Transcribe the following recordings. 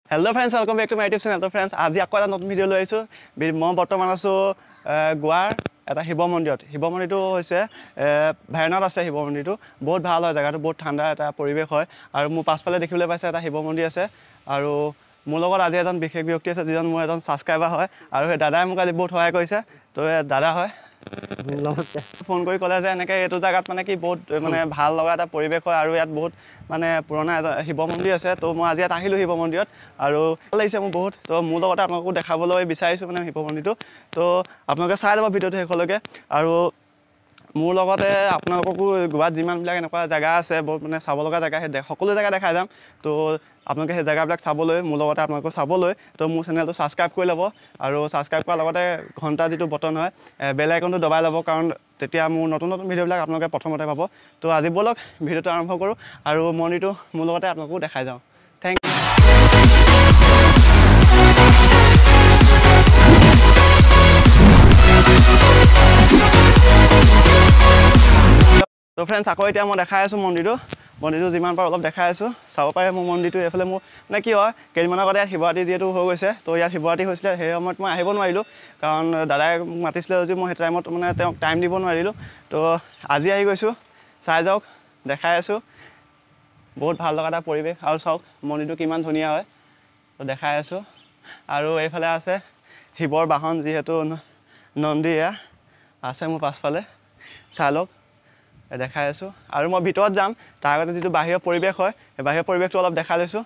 Hello friends, welcome back to my YouTube channel. So friends, আজি আকৌ এটা নতুন ভিডিও লৈ আইছো। মই বৰ্তমান আছো গোৱাৰ এটা শিৱ মন্দিৰত। শিৱ মন্দিৰটো হৈছে ভাইনাত আছে শিৱ মন্দিৰটো। বহুত ভাল হয় জায়গাটো, বহুত ঠাণ্ডা এটা পৰিৱেশ হয় আৰু মোৰ পাছফালে দেখিবলৈ পাইছে এটা শিৱ মন্দিৰ আছে আৰু মোৰ লগত আজি এজন বিশেষ ব্যক্তি আছে যিজন মোৰ এজন সাবস্ক্ৰাইবাৰ হয় আৰু সেই দাদাই মোক আজি বহুত সহায় কৰিছে। তো দাদা হয় ফোন কৰি ক'লে যে এনেকৈ এইটো জায়গাত মানে কি বহুত মানে ভাল লগা এটা পৰিৱেশ হয় আৰু ইয়াত বহুত মানে পুৰণা এটা শিৱ মন্দিৰ আছে। তো মই আজি ইয়াত আহিলোঁ শিৱ মন্দিৰত আৰু ভাল লাগিছে মোৰ বহুত। তো মোৰ লগতে আপোনালোকো দেখাবলৈ বিচাৰিছোঁ মানে শিৱ মন্দিৰটো। তো আপোনালোকে চাই ল'ব ভিডিঅ'টো শেষলৈকে আৰু মোৰ লগতে আপোনালোককো গোৱাত যিমানবিলাক এনেকুৱা জেগা আছে বহুত মানে চাব লগা জেগা সেই সকলো জেগা দেখাই যাম। তো আপোনালোকে সেই জেগাবিলাক চাবলৈ মোৰ লগতে আপোনালোকক চাবলৈ তো মোৰ চেনেলটো ছাবস্ক্ৰাইব কৰি ল'ব আৰু ছাবস্ক্ৰাইব কৰাৰ লগতে ঘণ্টা যিটো বটন হয় বেল আইকনটো দবাই ল'ব, কাৰণ তেতিয়া মোৰ নতুন নতুন ভিডিঅ'বিলাক আপোনালোকে প্ৰথমতে পাব। তো আজি ব'লক ভিডিঅ'টো আৰম্ভ কৰোঁ আৰু মন্দিৰটো মোৰ লগতে আপোনালোকো দেখাই যাওঁ। Thank U. তো ফ্ৰেণ্ডছ, আকৌ এতিয়া মই দেখাই আছোঁ মন্দিৰটো যিমান পাৰোঁ অলপ দেখাই আছোঁ, চাব পাৰে মোৰ মন্দিৰটো। এইফালে মোৰ মানে কি হয় কেইদিনমানৰ আগতে ইয়াত শিৱৰাত্ৰি যিহেতু হৈ গৈছে, তো ইয়াত শিৱৰাত্ৰি হৈছিলে, সেই সময়ত মই আহিব নোৱাৰিলোঁ কাৰণ দাদাই মোক মাতিছিলে যদিও মই সেই টাইমত মানে তেওঁক টাইম দিব নোৱাৰিলোঁ। তো আজি আহি গৈছোঁ, চাই যাওক, দেখাই আছোঁ। বহুত ভাল লগা এটা পৰিৱেশ আৰু চাওক মন্দিৰটো কিমান ধুনীয়া হয়, তো দেখাই আছোঁ। আৰু এইফালে আছে শিৱৰ বাহন, যিহেতু নন্দী এয়া আছে মোৰ পাছফালে, চাই লওক, দেখাই আছোঁ। আৰু মই ভিতৰত যাম, তাৰ আগতে যিটো বাহিৰৰ পৰিৱেশ হয় সেই বাহিৰৰ পৰিৱেশটো অলপ দেখাই লৈছোঁ।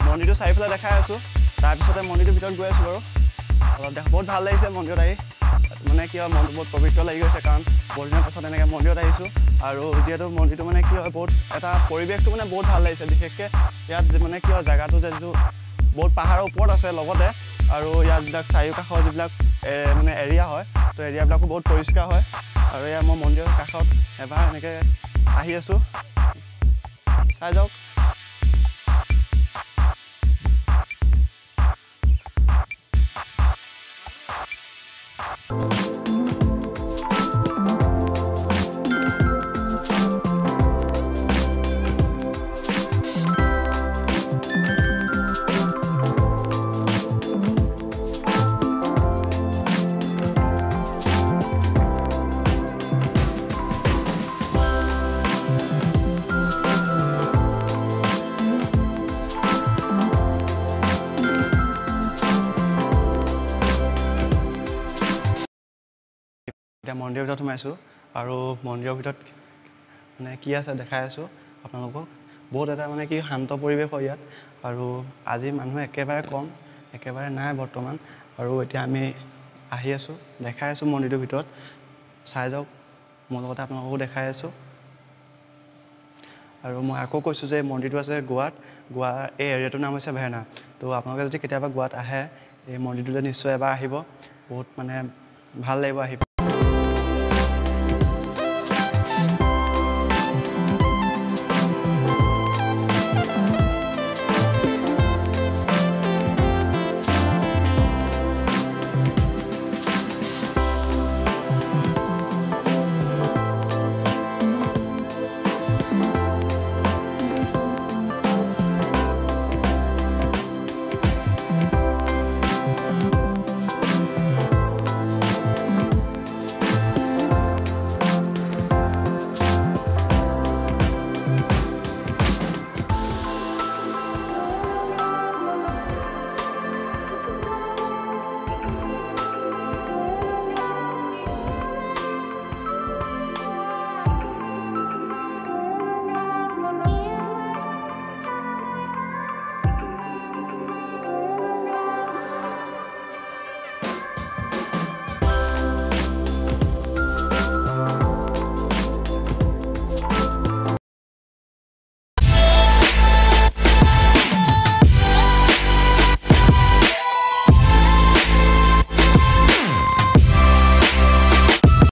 মন্দিৰটো চাৰিফালে দেখাই আছোঁ, তাৰপিছতে মন্দিৰটোৰ ভিতৰত গৈ আছোঁ বাৰু। অলপ বহুত ভাল লাগিছে মন্দিৰত আহি, মানে কি হয় মনটো বহুত পবিত্ৰ লাগি গৈছে, কাৰণ বহুত দিনৰ পাছত এনেকৈ মন্দিৰত আহিছোঁ আৰু যিহেতু মন্দিৰটো মানে কি হয় বহুত এটা পৰিৱেশটো মানে বহুত ভাল লাগিছে। বিশেষকৈ ইয়াত মানে কি হয় জেগাটো যিটো বহুত পাহাৰৰ ওপৰত আছে লগতে, আৰু ইয়াত যিবিলাক চাৰিওকাষৰ যিবিলাক মানে এৰিয়া হয়, তো এৰিয়াবিলাকো বহুত পৰিষ্কাৰ হয়। আৰু এয়া মই মন্দিৰৰ কাষত এবাৰ এনেকৈ আহি আছোঁ, চাই যাওক। এতিয়া মন্দিৰৰ ভিতৰত সোমাইছোঁ আৰু মন্দিৰৰ ভিতৰত মানে কি আছে দেখাই আছোঁ আপোনালোকক। বহুত এটা মানে কি শান্ত পৰিৱেশ হয় ইয়াত, আৰু আজি মানুহ একেবাৰে কম, একেবাৰে নাই বৰ্তমান। আৰু এতিয়া আমি আহি আছোঁ, দেখাই আছোঁ মন্দিৰটোৰ ভিতৰত, চাই যাওক, মোৰ লগতে আপোনালোককো দেখাই আছোঁ। আৰু মই আকৌ কৈছোঁ যে মন্দিৰটো আছে গোৱাৰ এই এৰিয়াটোৰ নাম হৈছে ভেৰনা। তো আপোনালোকে যদি কেতিয়াবা গোৱাত আহে এই মন্দিৰটোলৈ নিশ্চয় এবাৰ আহিব, বহুত মানে ভাল লাগিব আহি।